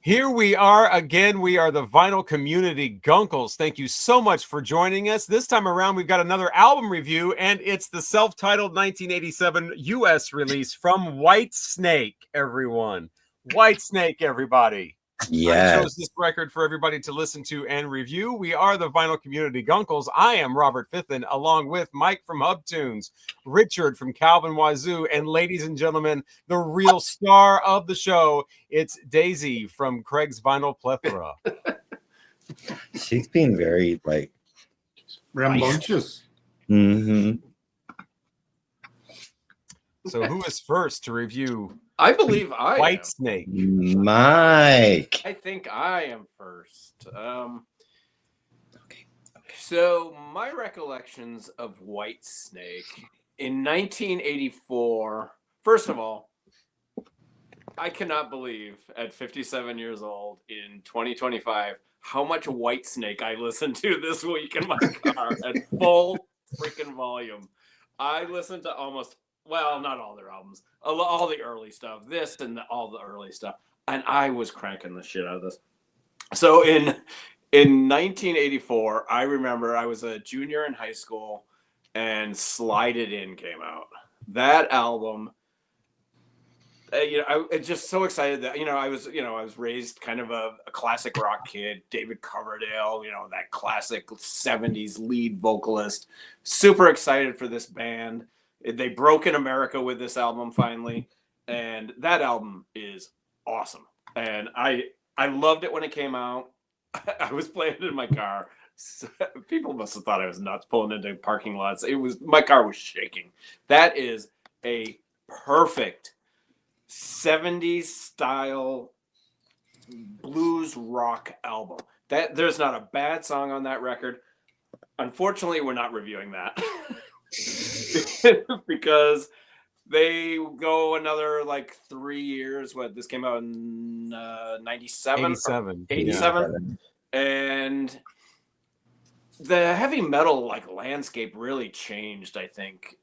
Here we are again. We are the Vinyl Community Guncles. Thank you so much for joining us. This time around, we've got another album review, and it's the self-titled 1987 U.S. release from Whitesnake, everyone. Whitesnake, everybody. Yeah. I chose this record for everybody to listen to and review. We are the Vinyl Community Guncles. I am Robert Fithen, along with Mike from Hub Tunes, Richard from Calvin Wazoo, and ladies and gentlemen, the real star of the show, it's Daisy from Craig's Vinyl Plethora. She's being very, like... rambunctious. Mm-hmm. So who is first to review... I believe I Whitesnake. Mike. I think I am first. So my recollections of Whitesnake in 1984. First of all, I cannot believe at 57 years old in 2025 how much Whitesnake I listened to this week in my car at full freaking volume. I listened to almost. Well, not all their albums, all the early stuff, this and all the early stuff. And I was cranking the shit out of this. So in 1984, I remember I was a junior in high school and Slide It In came out. That album, I was just so excited that, I was raised kind of a classic rock kid, David Coverdale, that classic 70s lead vocalist, super excited for this band. They broke in America with this album finally, and that album is awesome. And I loved it when it came out. I was playing it in my car. People must have thought I was nuts pulling into parking lots. My car was shaking. That is a perfect 70s style blues rock album. There's not a bad song on that record. Unfortunately, we're not reviewing that. Because they go another like 3 years. This came out in 97? 87. Yeah. And the heavy metal landscape really changed, I think,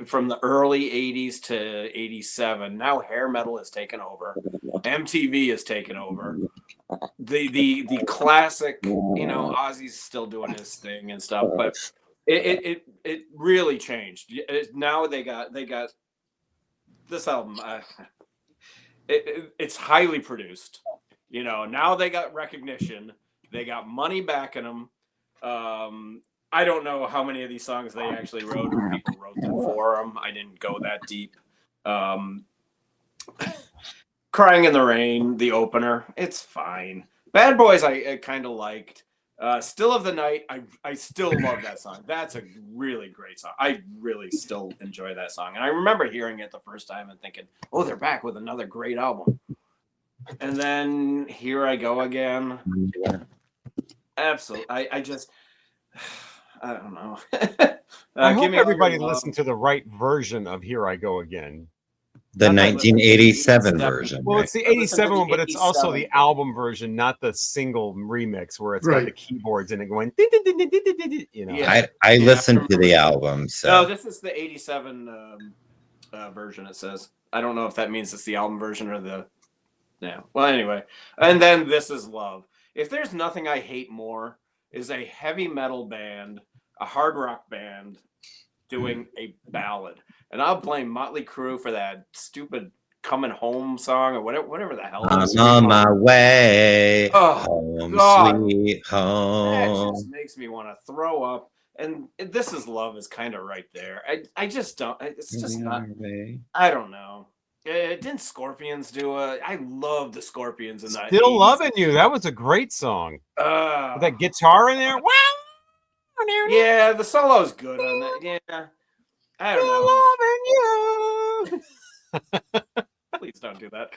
from the early 80s to 87. Now hair metal has taken over. MTV has taken over. The classic, Ozzy's still doing his thing and stuff, but it really changed. Now they got this album. It's highly produced. Now they got recognition. They got money backing them. I don't know how many of these songs they actually wrote. Or people wrote them for them. I didn't go that deep. Crying in the Rain, the opener, it's fine. Bad Boys, I kind of liked. Still of the Night, I still love that song. That's a really great song. I really still enjoy that song. And I remember hearing it the first time and thinking, oh, they're back with another great album. And then Here I Go Again. Absolutely. I don't know. I hope everybody listened to the right version of Here I Go Again. The 1987 version. Well, it's the 87 one, but it's also the album version, not the single remix where it's got the keyboards in it going. I listened to the album. So no, this is the 87 version. It says. I don't know if that means it's the album version or the. Yeah. Well, anyway, and then This Is Love. If there's nothing I hate more, is a heavy metal band, a hard rock band, doing a ballad. And I'll blame Motley Crue for that stupid Coming Home song or whatever the hell. I'm on my way. Home, sweet home. That just makes me want to throw up. And This Is Love is kind of right there. I just don't. It's just not. I don't know. Didn't Scorpions do it? I love the Scorpions in that. Still Loving You. That was a great song. With that guitar in there. Wow. Yeah, the solo's good on that. Yeah. I don't know. Loving you. Please don't do that.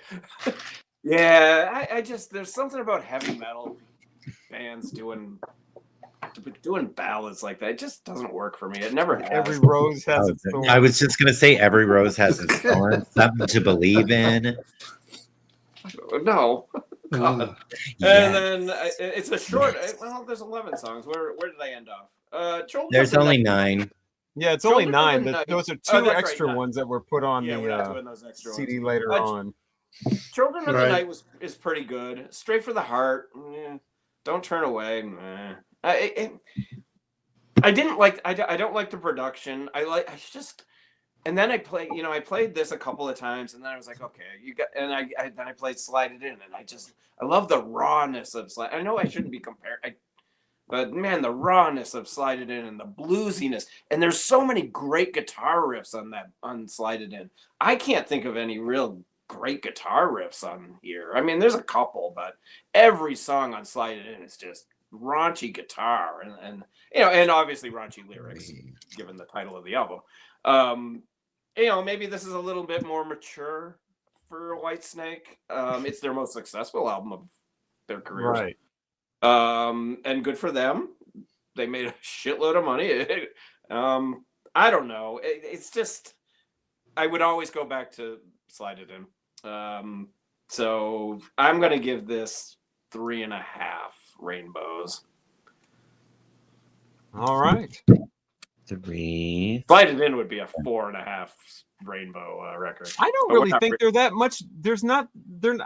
Yeah, I just there's something about heavy metal bands doing ballads like that. It just doesn't work for me. It never has. Every rose has its thorn. I was just gonna say every rose has its thorn. Something to believe in. No. God. Yeah. And then it's a short. Well, there's 11 songs. Where did I end off? There's only 9. Yeah, it's only 9, but those are 2 extra ones that were put on the CD later on. Children of the Right. Night is pretty good. Straight for the Heart. Don't Turn Away. I didn't like. I don't like the production. I just. And then I played this a couple of times, and then I was like, okay, then I played Slide It In, and I love the rawness of Slide. I know I shouldn't be compared, but man, the rawness of Slide It In and the bluesiness, and there's so many great guitar riffs on Slide It In. I can't think of any real great guitar riffs on here. I mean, there's a couple, but every song on Slide It In is just raunchy guitar, and and obviously raunchy lyrics, given the title of the album. Maybe this is a little bit more mature for Whitesnake. It's their most successful album of their careers. Right. And good for them. They made a shitload of money. I don't know. It's just, I would always go back to Slide It In. So I'm going to give this 3.5 rainbows. All right. 3. Slide It In would be a 4.5 rainbow record. I don't really think they're that much.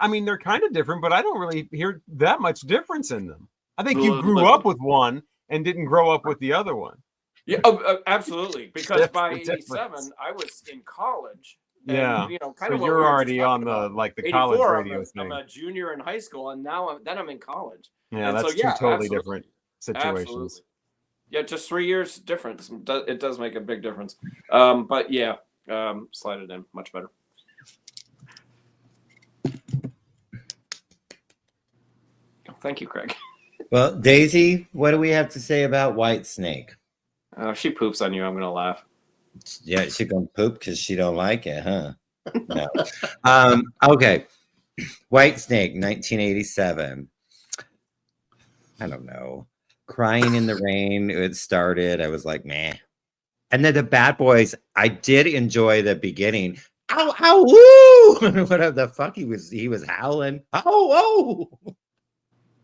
I mean, they're kind of different, but I don't really hear that much difference in them. I think you grew up with one and didn't grow up with the other one. Yeah, absolutely. Because by 87, I was in college. And, yeah, kind of. You're already on the college radio thing. I'm a junior in high school, and now I'm in college. Yeah, and that's two totally different situations. Absolutely. Yeah, just 3 years difference. It does make a big difference. But yeah, Slide It In, much better. Thank you, Craig. Well, Daisy, what do we have to say about Whitesnake? If she poops on you, I'm gonna laugh. Yeah, she gonna poop because she don't like it, huh? No. Okay. Whitesnake, 1987. I don't know. Crying in the Rain, it started. I was like, meh. And then the Bad Boys, I did enjoy the beginning. Ow, ow, woo! Whatever the fuck he was howling. Oh, oh.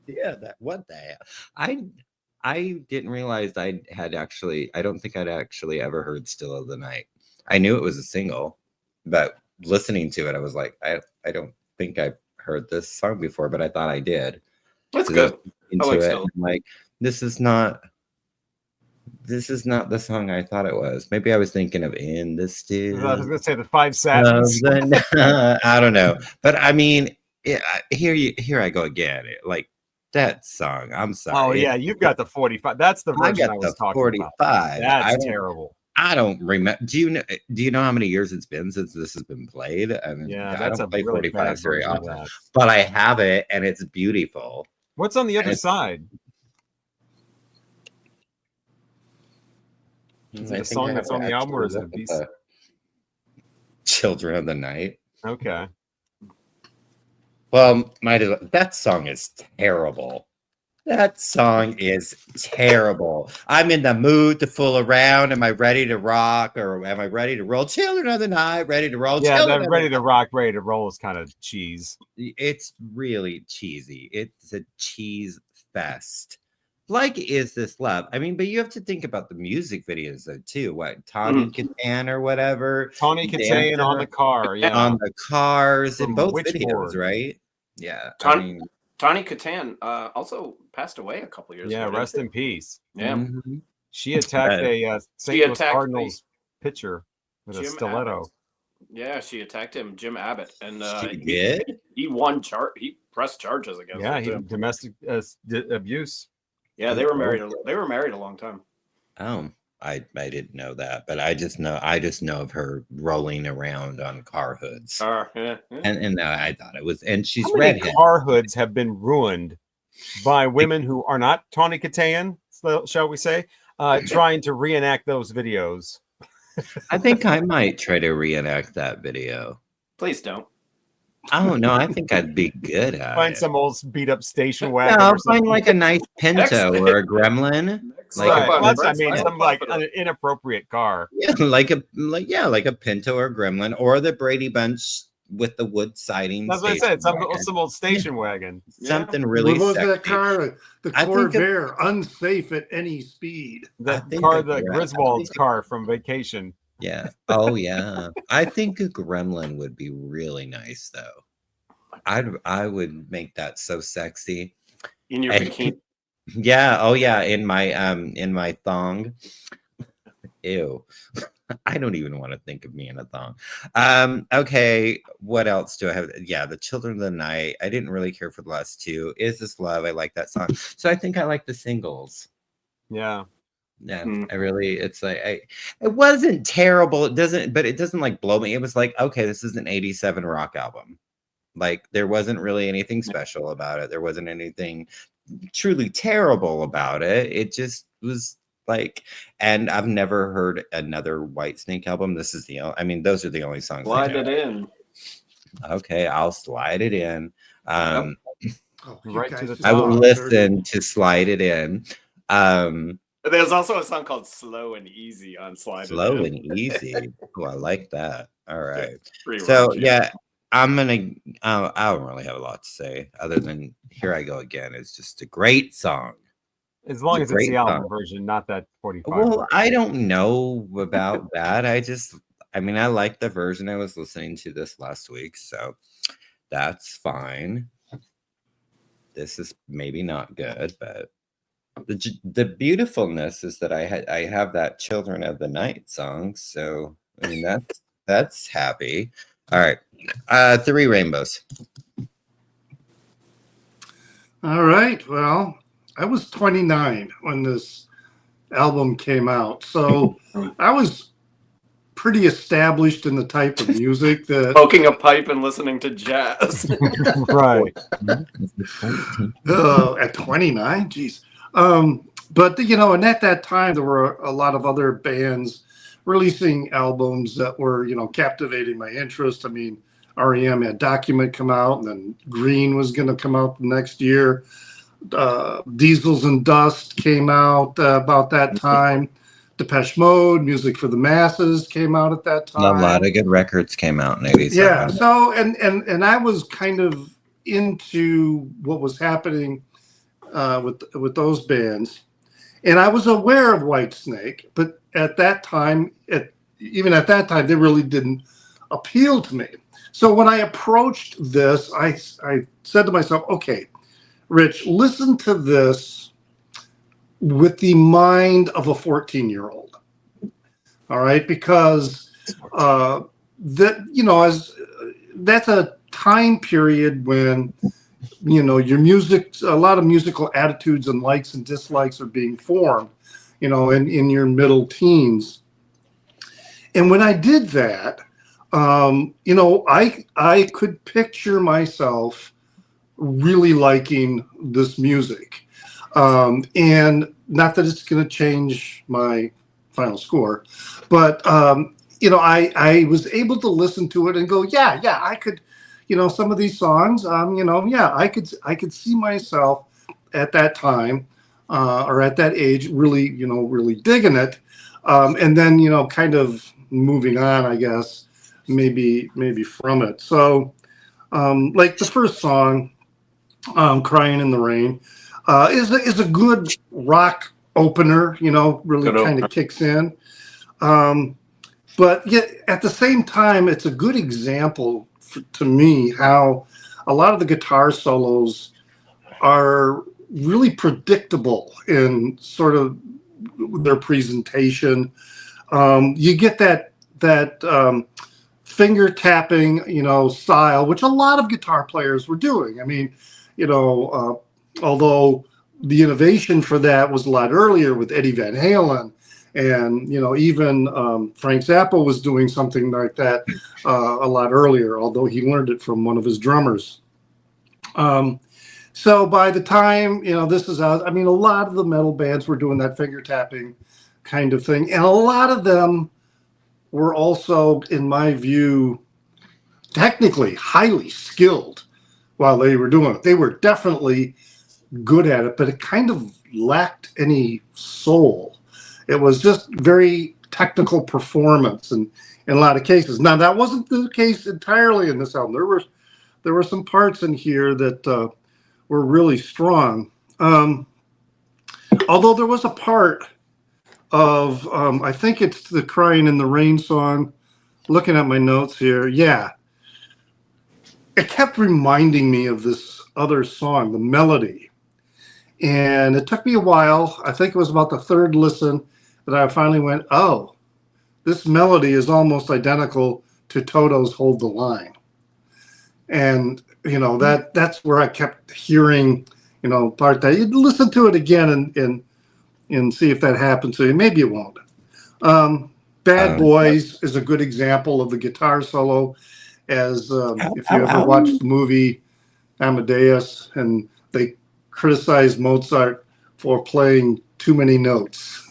Yeah, what the hell? I didn't realize I don't think I'd actually ever heard Still of the Night. I knew it was a single, but listening to it, I was like, I don't think I've heard this song before, but I thought I did. That's good. I like it. I'm like, this is not the song I thought it was. Maybe I was thinking of In the Still. I was going to say the Five Satins. I don't know, but I mean, here I go again. That song. I'm sorry. Oh yeah, you've got the 45. That's the version I was talking 45. about. That's terrible. I don't remember. Do you know how many years it's been since this has been played? I mean, yeah, I don't play 45 very often, that. but I have it and it's beautiful. What's on the other side? Is it a song that's on the album, or is it a piece? Children of the Night. Okay. Well, that song is terrible. That song is terrible. I'm in the mood to fool around. Am I ready to rock, or am I ready to roll? Children of the Night, ready to roll. Yeah, that ready to rock, ready to roll is kind of cheese. It's really cheesy. It's a cheese fest. Like Is This Love? I mean, but you have to think about the music videos though too. What, Tawny Kitaen or whatever? Tawny Kitaen on the car, yeah. On the cars in both Witchboard. videos, right? Yeah. Tawny Kitaen also passed away a couple years ago. Yeah, rest in peace. Yeah. Mm-hmm. She attacked a St. Louis Cardinals pitcher with a stiletto. Abbott. Yeah, she attacked him, Jim Abbott, and she did. He pressed charges against him. Yeah, domestic abuse. Yeah, they were married. They were married a long time. Oh, I didn't know that, but I just know of her rolling around on car hoods. Yeah. And I thought it was, and she's How many redhead. car hoods have been ruined by women who are not Tawny Kitaen, shall we say, trying to reenact those videos. I think I might try to reenact that video. Please don't. Oh no, I think I'd be good at Find it. some old beat up station wagon. No, find like a nice Pinto or a Gremlin. Some an inappropriate car. Yeah, like a Pinto or a Gremlin, or the Brady Bunch with the wood siding. That's what I said. Some old station wagon. Something really. What was sexy. that car? The Corvair, unsafe at any speed. The Griswold's car from Vacation. Yeah. Oh, yeah. I think a Gremlin would be really nice, though. I would make that so sexy. In your bikini. Yeah. Oh yeah. In my thong. Ew. I don't even want to think of me in a thong. Okay, what else do I have? Yeah, The Children of the Night. I didn't really care for the last two. Is This Love? I like that song. So I think I like the singles. Yeah. Yeah, I really, it's like it wasn't terrible. It doesn't like blow me. It was like, okay, this is an 87 rock album. Like there wasn't really anything special about it. There wasn't anything truly terrible about it. It just was like, and I've never heard another Whitesnake album. This is the only, I mean, those are the only songs. Slide it in. Okay, I'll slide it in. Oh, Right to the I will top. listen to Slide It In. There's also a song called Slow and Easy on Slide Slow It In. and Easy. Oh, I like that. All right. Pretty So raunchy. yeah, I'm gonna. I don't really have a lot to say other than "Here I Go Again." It's just a great song. As long as it's great the album song. version, not that 45. Well, I don't know about that. I mean, I like the version I was listening to this last week, so that's fine. This is maybe not good, but the beautifulness is that I have that Children of the Night song, so I mean that's happy. All right, Three Rainbows. All right. Well, I was 29 when this album came out, so I was pretty established in the type of music that Poking a pipe and listening to jazz. Right. at 29, geez. But and at that time there were a lot of other bands releasing albums that were captivating my interest. I mean, REM had Document come out, and then Green was going to come out the next year. Diesels and Dust came out about that time. Depeche Mode, Music for the Masses came out at that time. A lot of good records came out in '87. Yeah. So and I was kind of into what was happening with those bands, and I was aware of Whitesnake, but at that time, even at that time, they really didn't appeal to me. So when I approached this, I said to myself, okay, Rich, listen to this with the mind of a 14-year-old. All right, because as that's a time period when your music, a lot of musical attitudes and likes and dislikes are being formed, in your middle teens. And when I did that, I could picture myself really liking this music. And not that it's going to change my final score, but, I was able to listen to it and go, yeah, I could, some of these songs, I could see myself at that time or at that age really, really digging it. And then, kind of moving on, I guess, maybe from it. So, like the first song, Crying in the Rain, is a good rock opener, really kind of kicks in. But yet at the same time, it's a good example to me how a lot of the guitar solos are really predictable in sort of their presentation. You get that finger tapping, style, which a lot of guitar players were doing. I mean, although the innovation for that was a lot earlier with Eddie Van Halen, and even Frank Zappa was doing something like that a lot earlier, although he learned it from one of his drummers. So by the time this is out, I mean, a lot of the metal bands were doing that finger tapping kind of thing, and a lot of them were also, in my view, technically highly skilled while they were doing it. They were definitely good at it, but it kind of lacked any soul. It was just very technical performance in a lot of cases. Now, that wasn't the case entirely in this album. There were some parts in here that were really strong. Although there was a part of, I think it's the Crying in the Rain song. Looking at my notes here, yeah. it kept reminding me of this other song, the melody. And it took me a while. I think it was about the third listen that I finally went, oh, this melody is almost identical to Toto's Hold the Line. And, that's where I kept hearing, part that. You'd listen to it again and see if that happens to you. Maybe it won't. Bad Boys is a good example of the guitar solo, as if you ever watched the movie Amadeus, and they criticized Mozart for playing too many notes.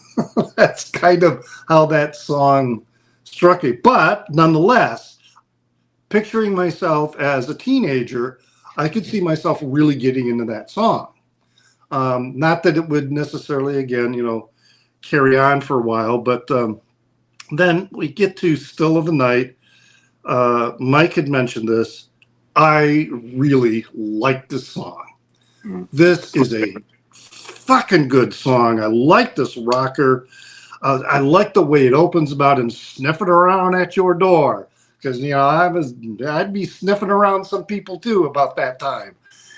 That's kind of how that song struck me. But nonetheless, picturing myself as a teenager, I could see myself really getting into that song. Not that it would necessarily, again, carry on for a while, but then we get to Still of the Night. Mike had mentioned this. I really like this song. This is a fucking good song. I like this rocker. I like the way it opens about him sniffing around at your door. Because, I'd be sniffing around some people too about that time.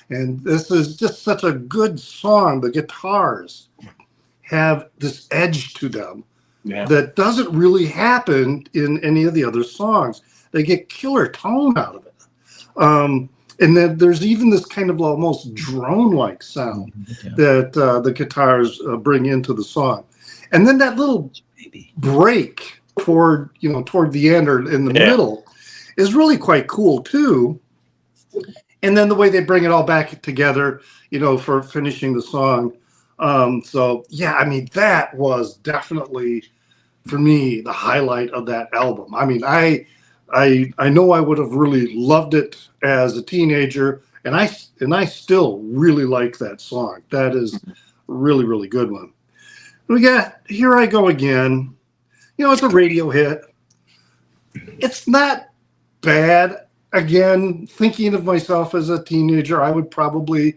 And this is just such a good song. The guitars have this edge to them that doesn't really happen in any of the other songs. They get killer tone out of it. And then there's even this kind of almost drone-like sound that the guitars bring into the song. And then that little break toward the end or in the middle is really quite cool too. And then the way they bring it all back together, for finishing the song. That was definitely, for me, the highlight of that album. I know I would have really loved it as a teenager, and I still really like that song. That is a really, really good one. We got Here I Go Again. It's a radio hit. It's not bad. Again, thinking of myself as a teenager, I would probably,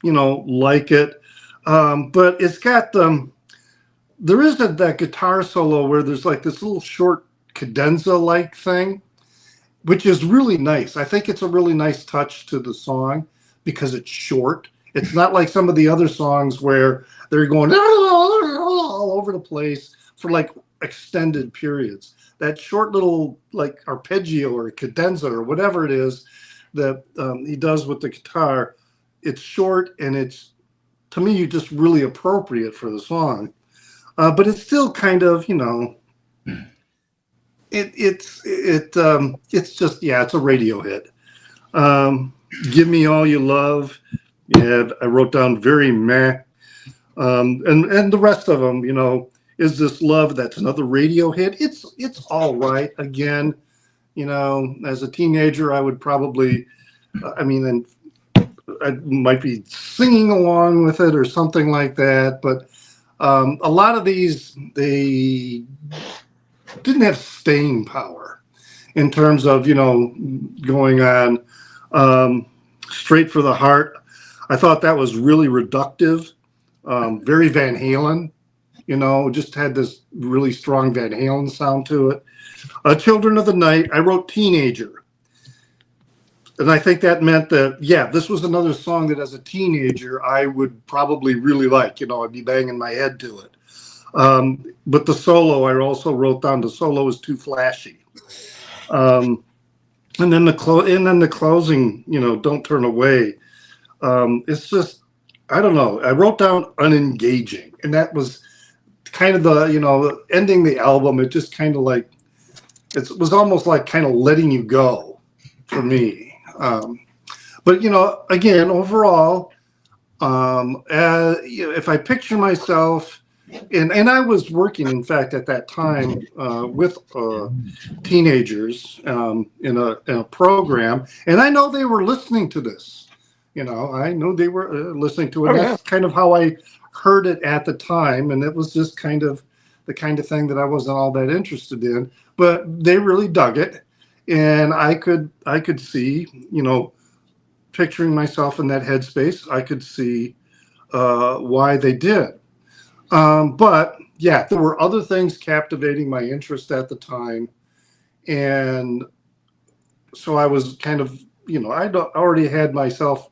like it. But it's got there is that guitar solo where there's like this little short cadenza-like thing, which is really nice. I think it's a really nice touch to the song because it's short. It's not like some of the other songs where they're going all over the place for like extended periods. That short little like arpeggio or cadenza or whatever it is that he does with the guitar, it's short and it's, to me, just really appropriate for the song. But it's still kind of, it's just, it's a radio hit. Give Me All You Love. Yeah, I wrote down very meh. And the rest of them, Is This Love? That's another radio hit. It's all right. Again, as a teenager, I would probably, and I might be singing along with it or something like that. But a lot of these, they didn't have staying power in terms of, going on. Straight for the Heart. I thought that was really reductive, very Van Halen, just had this really strong Van Halen sound to it. Children of the Night, I wrote Teenager. And I think that meant that, this was another song that as a teenager, I would probably really like, I'd be banging my head to it. But the solo, I also wrote down the solo is too flashy. And then the closing, Don't Turn Away. It's just, I don't know. I wrote down unengaging, and that was kind of the, ending the album. It just kind of like, it was almost like kind of letting you go for me. But, again, overall, if I picture myself, and I was working, in fact, at that time with teenagers in a program, and I know they were listening to this. I know they were listening to it. Oh, yeah. That's kind of how I heard it at the time, and it was just kind of the kind of thing that I wasn't all that interested in. But they really dug it, and I could see, picturing myself in that headspace, I could see why they did. But there were other things captivating my interest at the time. And so I was kind of I'd already had myself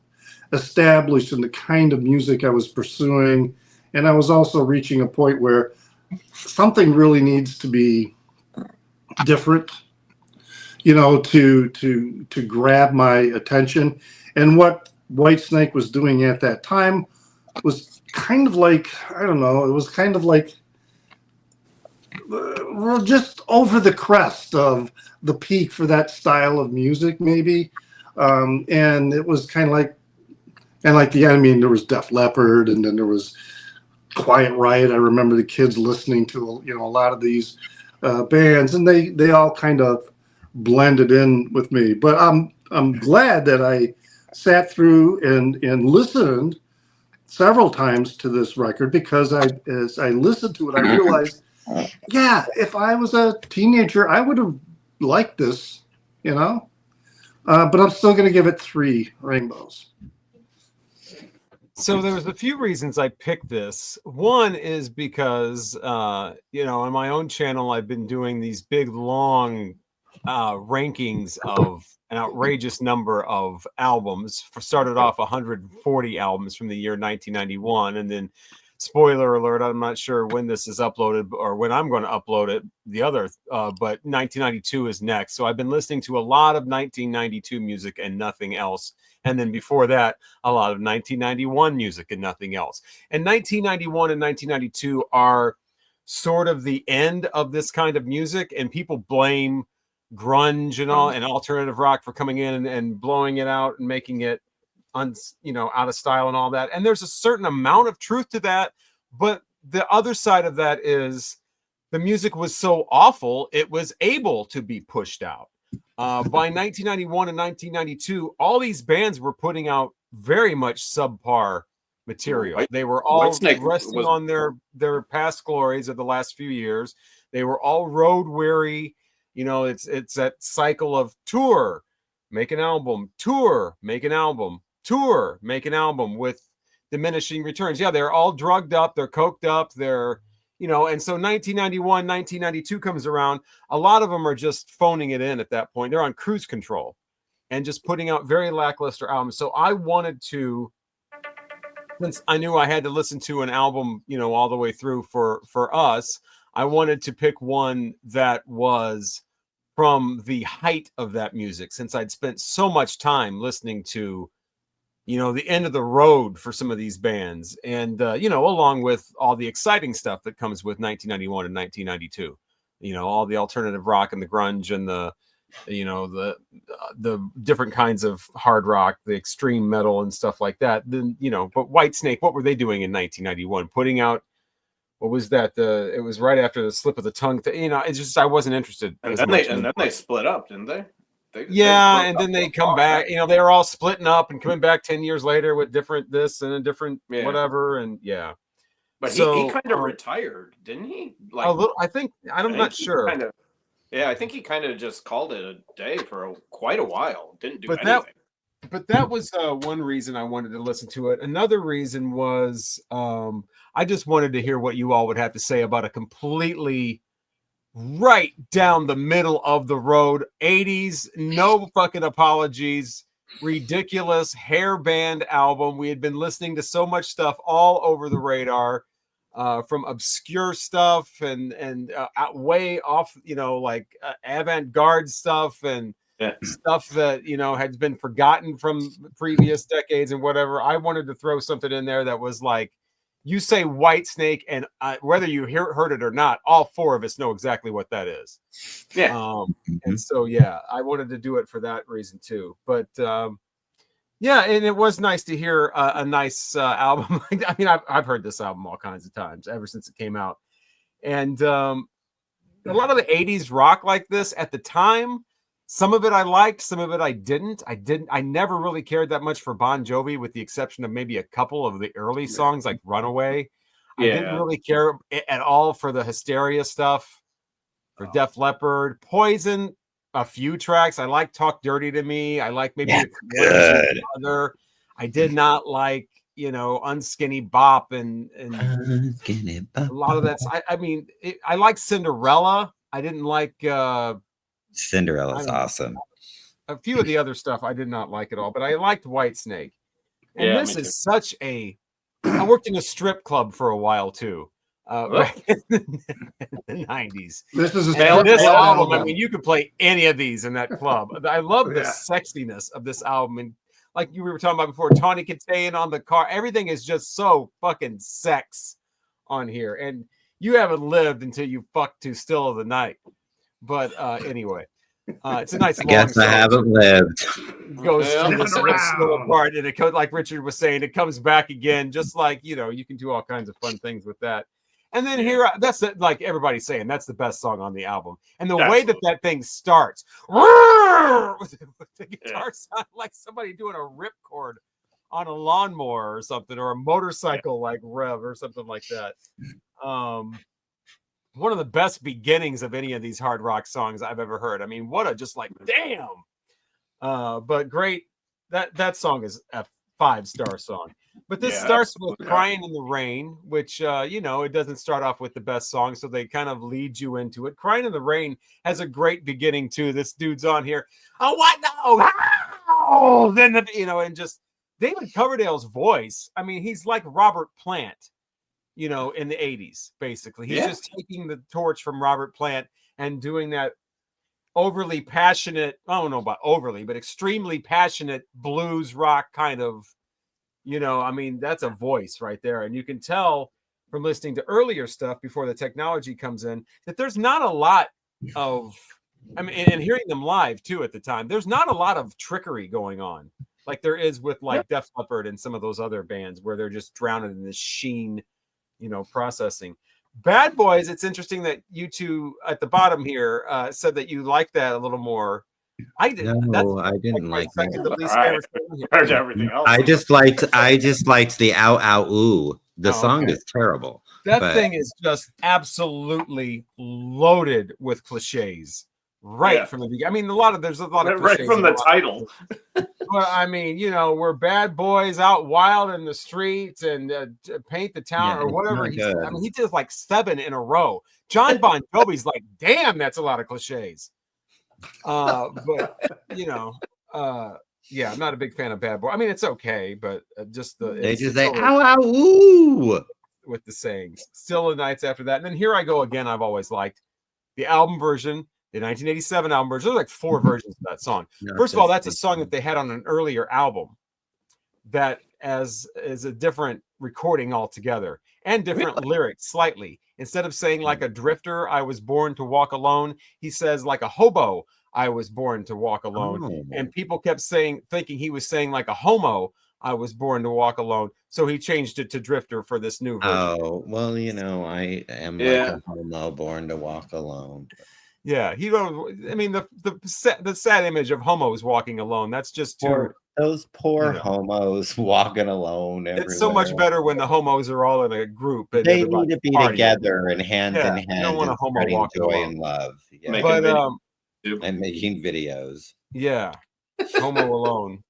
established in the kind of music I was pursuing, and I was also reaching a point where something really needs to be different, to grab my attention. And what Whitesnake was doing at that time was kind of like, I don't know, it was kind of like we're just over the crest of the peak for that style of music, maybe. And it was kind of like, there was Def Leppard, and then there was Quiet Riot. I remember the kids listening to, a lot of these bands, and they all kind of blended in with me. But I'm glad that I sat through and listened several times to this record, because as I listened to it, I realized, yeah, if I was a teenager, I would have liked this, but I'm still going to give it 3 rainbows. So there was a few reasons I picked this. One is because, in my own channel, I've been doing these big, long rankings of an outrageous number of albums. Started off 140 albums from the year 1991, and then, spoiler alert, I'm not sure when this is uploaded or when I'm going to upload it, but 1992 is next. So I've been listening to a lot of 1992 music and nothing else. And then before that, a lot of 1991 music and nothing else. And 1991 and 1992 are sort of the end of this kind of music, and people blame grunge and all and alternative rock for coming in and blowing it out and making it out of style and all that. And there's a certain amount of truth to that. But the other side of that is the music was so awful, it was able to be pushed out. By 1991 and 1992, all these bands were putting out very much subpar material. They were all resting on their past glories of the last few years. They were all road weary. It's that cycle of tour, make an album, tour, make an album, tour, make an album, with diminishing returns. Yeah, they're all drugged up, they're coked up, they're and so 1991, 1992 comes around. A lot of them are just phoning it in at that point. They're on cruise control and just putting out very lackluster albums. So I wanted to, since I knew I had to listen to an album, all the way through for us, I wanted to pick one that was from the height of that music, since I'd spent so much time listening to the end of the road for some of these bands, and along with all the exciting stuff that comes with 1991 and 1992, all the alternative rock and the grunge and the different kinds of hard rock, the extreme metal and stuff like that. Then but Whitesnake, what were they doing in 1991? Putting out, what was that? It was right after the Slip of the Tongue. It's just, I wasn't interested. And then they split up, didn't they? And then they come back. They were all splitting up and coming back 10 years later with different this and a different whatever. And but he kind of retired, didn't he? Like a little, I'm not sure. I think he kind of just called it a day for quite a while. Didn't do anything. But that was one reason I wanted to listen to it. Another reason was I just wanted to hear what you all would have to say about a completely right down the middle of the road 80s, no fucking apologies, ridiculous hair band album. We had been listening to so much stuff all over the radar, from obscure stuff and way off, avant-garde stuff and stuff that had been forgotten from previous decades and whatever. I wanted to throw something in there that was like, you say Whitesnake, and whether you heard it or not, all 4 of us know exactly what that is. And so I wanted to do it for that reason too. But and it was nice to hear a nice album. I mean, I've heard this album all kinds of times ever since it came out, and a lot of the 80s rock like this at the time. Some of it I liked, some of it I didn't. I never really cared that much for Bon Jovi, with the exception of maybe a couple of the early songs like Runaway. I didn't really care at all for the Hysteria stuff, for Def Leppard. Poison, a few tracks. I like Talk Dirty to Me. I like maybe other. I did not like, Unskinny Bop and Unskinny Bop. A lot of that's. I like Cinderella. I didn't like. Cinderella's awesome. a few of the other stuff I did not like at all, but I liked Whitesnake. And Yeah, this me is such a. I worked in a strip club for a while too, back in the 90s. This is a And this strip club album, I mean, you could play any of these in that club. I love the Yeah. sexiness of this album. And like you were talking about before, Tawny Katane on the car, everything is just so fucking sex on here. And you haven't lived until you fuck to Still of the Night. But anyway, it's a nice I long guess I song. haven't lived. Goes Yeah. through this Spin little slow around. part, and it goes like Richard was saying, it comes back again, just like you can do all kinds of fun things with that. And then here, that's like everybody's saying, that's the best song on the album. And the way that that thing starts, with the guitar sound like somebody doing a ripcord on a lawnmower or something, or a motorcycle like rev or something like that. One of the best beginnings of any of these hard rock songs I've ever heard. I mean, what a just like damn. But great. That song is a 5-star song. But this starts with Crying in the Rain, which it doesn't start off with the best song, so they kind of lead you into it. Crying in the Rain has a great beginning too. This dude's on here. Oh, what? No. Oh, then and just David Coverdale's voice. I mean, he's like Robert Plant, in the 80s, basically. He's just taking the torch from Robert Plant and doing that overly passionate, I don't know about overly, but extremely passionate blues rock kind of, I mean, that's a voice right there. And you can tell from listening to earlier stuff before the technology comes in that there's not a lot of, I mean, and hearing them live too at the time, there's not a lot of trickery going on like there is with like Def Leppard and some of those other bands where they're just drowning in this sheen, processing. Bad Boys, it's interesting that you two at the bottom here said that you like that a little more. I didn't. No, I didn't like that. The least favorite song here. Compared to everything else. I just liked the ow ow ooh. The song is terrible. That thing is just absolutely loaded with cliches from the beginning. I mean, there's a lot of cliches right from the title. But I mean, we're bad boys out wild in the streets and paint the town or whatever. He did like 7 in a row. John Bon Jovi's like, damn, that's a lot of cliches. But I'm not a big fan of Bad Boy. I mean, it's okay, but just they just say ow ow ooh with the sayings. Still the Nights after that, and then Here I Go Again. I've always liked the album version. The 1987 album version. There's like 4 versions of that song. First of all, that's a song that they had on an earlier album that is a different recording altogether and different lyrics slightly. Instead of saying like a drifter, I was born to walk alone, he says like a hobo, I was born to walk alone. Oh. And people kept thinking he was saying like a homo, I was born to walk alone. So he changed it to drifter for this new version. Oh, well, I am like a homo born to walk alone. Yeah, I mean, the sad image of homos walking alone. That's just those poor homos walking alone. Everywhere. It's so much better when the homos are all in a group. And they need to be together and hand in hand. You don't want a homo spreading walking joy alone. and love. Yeah. But and making videos. Yeah, Homo Alone,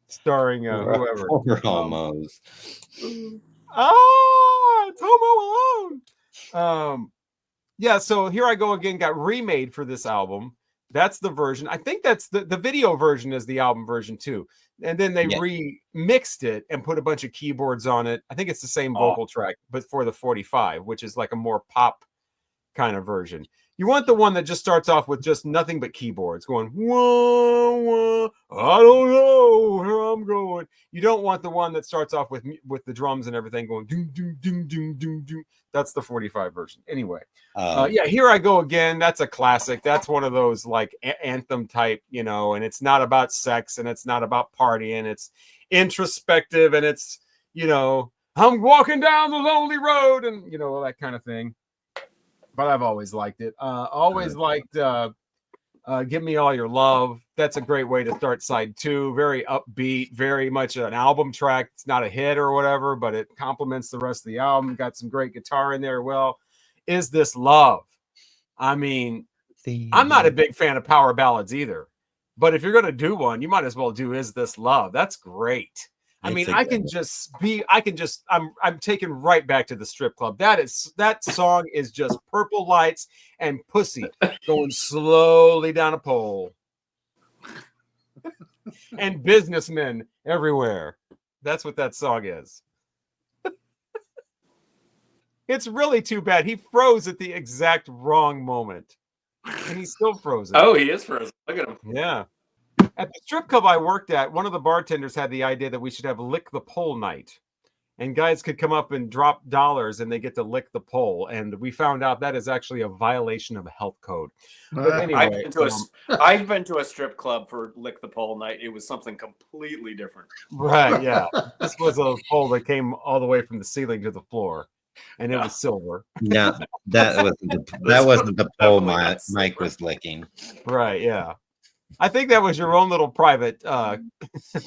starring whoever. Poor homos. It's Homo Alone. Yeah, so Here I Go Again got remade for this album. That's the version. I think that's the video version is the album version too. And then they remixed it and put a bunch of keyboards on it. I think it's the same vocal track, but for the 45, which is like a more pop kind of version. You want the one that just starts off with just nothing but keyboards going, whoa, whoa, I don't know where I'm going. You don't want the one that starts off with the drums and everything going, doom, doom, doom, doom, doom, doom. That's the 45 version. Anyway, Here I Go Again. That's a classic. That's one of those like anthem type, and it's not about sex and it's not about partying. It's introspective and it's, I'm walking down the lonely road and, that kind of thing. But I've always liked it. Always liked Give Me All Your Love. That's a great way to start side 2. Very upbeat, very much an album track. It's not a hit or whatever, but it complements the rest of the album. Got some great guitar in there. Well, Is This Love? I mean, I'm not a big fan of power ballads either. But if you're going to do one, you might as well do Is This Love? That's great. I mean, It's a I good can one. just be, I'm taken right back to the strip club. That song is just purple lights and pussy going slowly down a pole. And businessmen everywhere. That's what that song is. It's really too bad. He froze at the exact wrong moment. And he's still frozen. Oh, he is frozen. Look at him. Yeah. At the strip club I worked at, one of the bartenders had the idea that we should have lick the pole night. And guys could come up and drop dollars and they get to lick the pole. And we found out that is actually a violation of a health code. But anyway, I've been to a strip club for lick the pole night. It was something completely different. right, yeah. This was a pole that came all the way from the ceiling to the floor. And it was silver. No, that wasn't the pole Mike was licking. Right, yeah. I think that was your own little private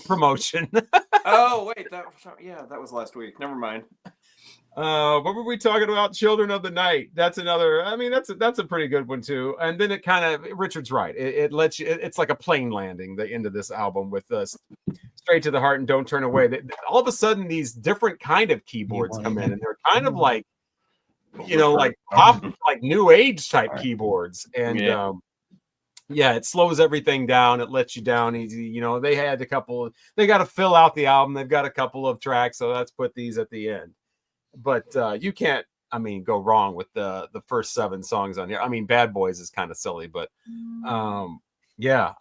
promotion. Oh, wait. That was last week. Never mind. What were we talking about? Children of the Night. That's another. I mean, that's a pretty good one too. And then it kind of, Richard's right. It lets you. It's like a plane landing. The end of this album with Straight to the Heart and Don't Turn Away. All of a sudden, these different kind of keyboards come in, and they're kind of like, like pop, like new age type keyboards. And yeah, it slows everything down. It lets you down easy. They had they got to fill out the album. They've got a couple of tracks, so let's put these at the end. But you can't, go wrong with the first 7 songs on here. I mean, Bad Boys is kind of silly, but yeah,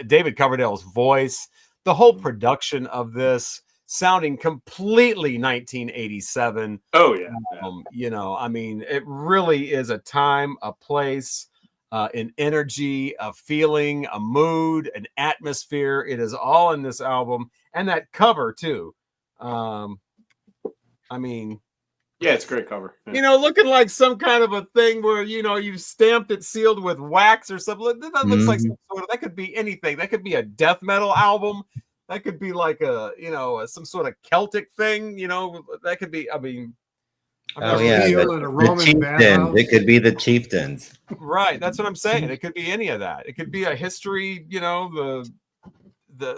David Coverdale's voice, the whole production of this sounding completely 1987. Oh, yeah. It really is a time, a place, an energy, a feeling, a mood, an atmosphere. It is all in this album. And that cover, too. Yeah, it's a great cover. Looking like some kind of a thing where, you've stamped it sealed with wax or something. That looks like that could be anything. That could be a death metal album. That could be like some sort of Celtic thing. That could be, oh yeah, the Chieftains. It could be the Chieftains. Right, that's what I'm saying. It could be any of that. It could be a history. The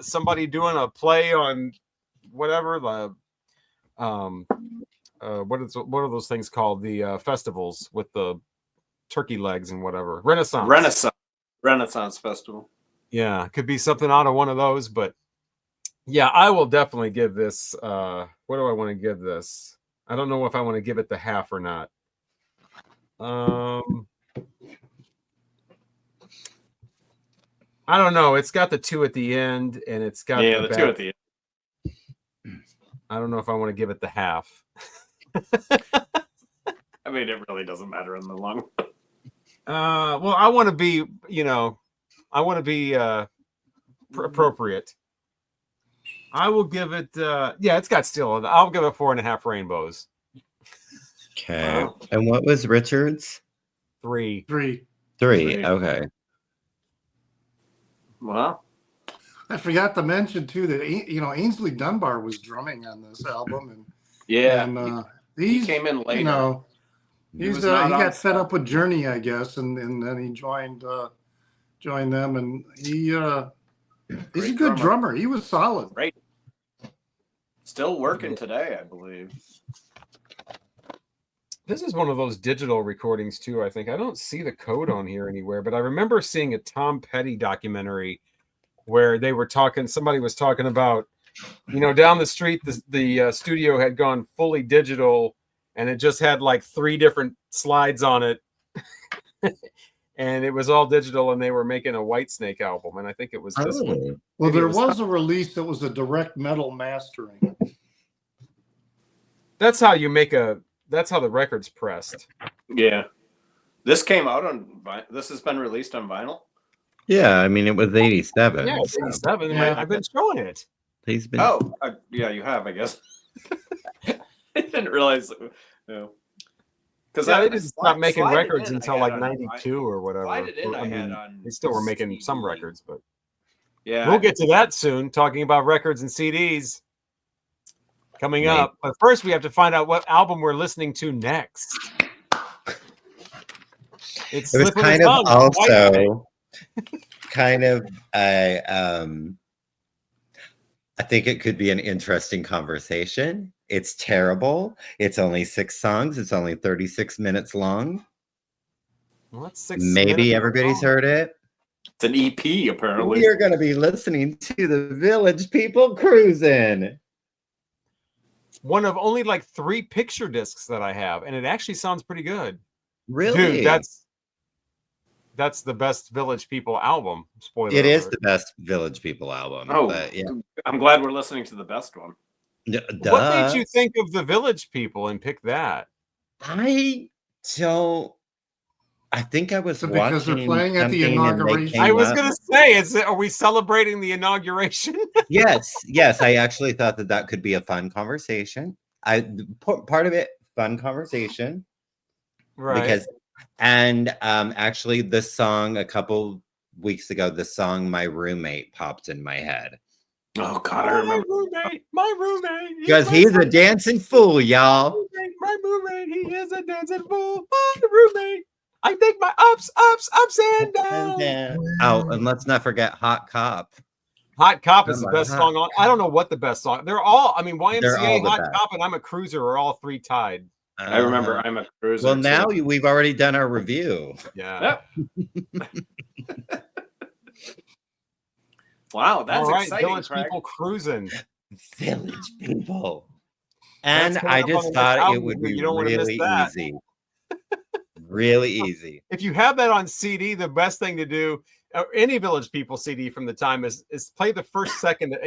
somebody doing a play on whatever the what are those things called? The festivals with the turkey legs and whatever. Renaissance Festival. Yeah, could be something out of one of those. But yeah, I will definitely give this. What do I want to give this? I don't know if I want to give it the half or not. I don't know. It's got the 2 at the end, and it's got the 2 at the end. I don't know if I want to give it the half. It really doesn't matter in the long run. Well, I want to be, appropriate. I will give it, it's got still, I'll give it 4.5 rainbows. Okay. Wow. And what was Richard's? 3. 3. 3. Okay. Well, I forgot to mention too that Ainsley Dunbar was drumming on this album, and he came in later. He got fed up with Journey, I guess, and then he joined them, and he's a good drummer. He was solid. Right. Still working today, I believe. This is one of those digital recordings too, I think. I don't see the code on here anywhere, but I remember seeing a Tom Petty documentary where they were somebody was talking about, down the street, the studio had gone fully digital, and it just had like 3 different slides on it. And it was all digital, and they were making a Whitesnake album, and I think it was this one. Well, there was a release that was a direct metal mastering. That's how the record's pressed. Yeah. This came out this has been released on vinyl? Yeah, it was 87. Yeah, it's 87. Yeah. I've been showing it. He's been. Yeah, you have, I guess. I didn't realize. No. Because they didn't stop making records until like 92 or whatever. They still were making some records, but yeah, we'll get to that soon. Talking about records and CDs coming up, but first we have to find out what album we're listening to next. It was kind of also kind of I think it could be an interesting conversation. It's terrible. It's only 6 songs. It's only 36 minutes long. Well, that's 6 Maybe minutes everybody's long. heard it. It's an EP, apparently. We are going to be listening to the Village People Cruising. One of only like 3 picture discs that I have, and it actually sounds pretty good. Really? Dude, that's the best Village People album. Spoiler It is alert. the best Village People album. Oh, But yeah. I'm glad we're listening to the best one. What made you think of the Village People and pick that? I think I was So because they're watching playing at the something and they inauguration? came I was up. going to say, are we celebrating the inauguration? Yes. I actually thought that could be a fun conversation. Part of it, fun conversation. Right. Because, and actually the song a couple weeks ago, the song My Roommate popped in my head. Oh God, I remember. My roommate. Because he's a dancing fool, y'all. My roommate, he is a dancing fool. My roommate. I think my ups and downs. Oh, and let's not forget Hot Cop. Hot Cop is the best song on. I don't know what the best song. They're all. I mean, YMCA, the Hot best. Cop, and I'm a Cruiser are all 3 tied. I remember I'm a Cruiser. Well, now too. we've already done our review. Yeah. Wow, that's all right, exciting. Village Craig. People Cruising. Village People. And That's I coming up just on the next thought it album would review. be You don't want to miss really that. easy. Really easy. If you have that on CD, the best thing to do, any Village People CD from the time is play the first second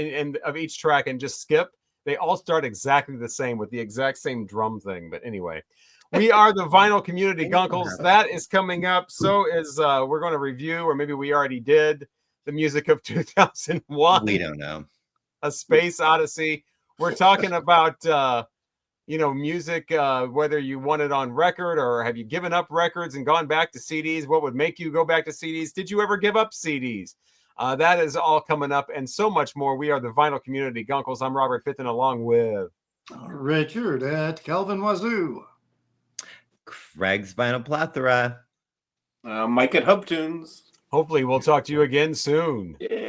of each track and just skip. They all start exactly the same with the exact same drum thing. But anyway, we are the Vinyl Community Guncles. That is coming up. So is we're going to review, or maybe we already did, the music of 2001. We don't know. A Space Odyssey. We're talking about music, whether you want it on record or have you given up records and gone back to CDs. What would make you go back to CDs? Did you ever give up CDs? That is all coming up and so much more. We are the Vinyl Community Guncles. I'm Robert Fitton, along with Richard at Calvin Wazoo. Craig's Vinyl Plethora. Mike at Hub Tunes. hopefully we'll talk to you again soon. Yeah.